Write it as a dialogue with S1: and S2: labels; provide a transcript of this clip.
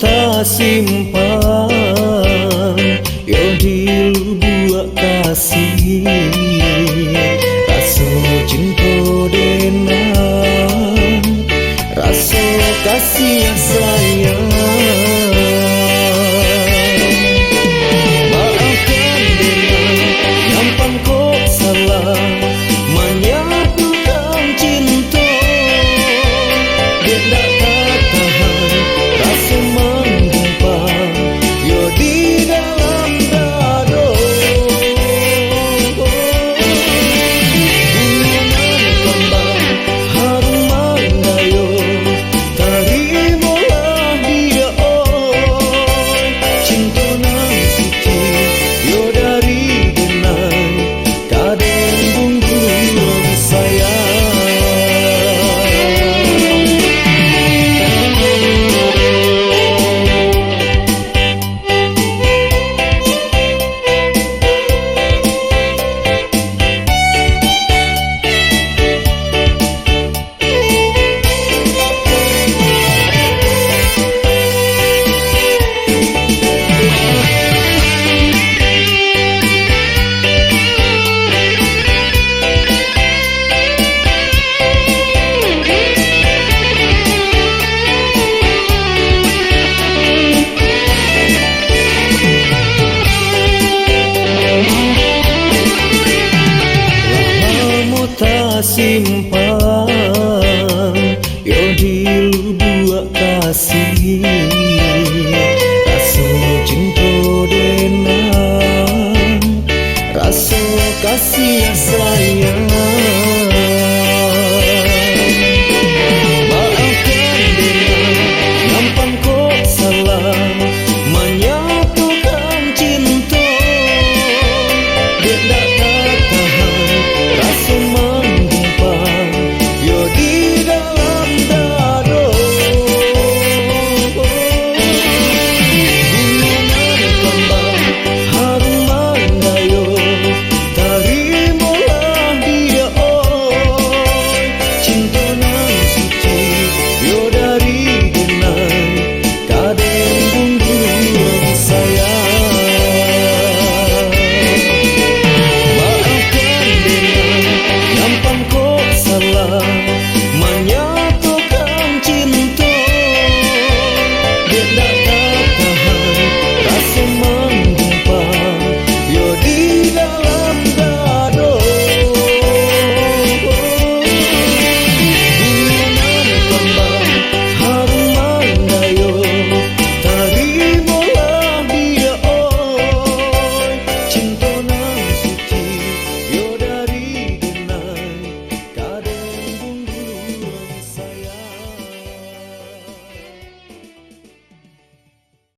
S1: ta simpan yo di lubuk kasih rasa cinta denan rasa kasih yang sayang. Maafkan dengan nyampan kok salah menyatukan cinta dia tak tahan rasa menggumpal yo di dalam dada bunyian kembang harum mandayo terimalah dia cinta nan suci yo dari denai kadang bungkulan sayang. Simpan yo di lubuk kasih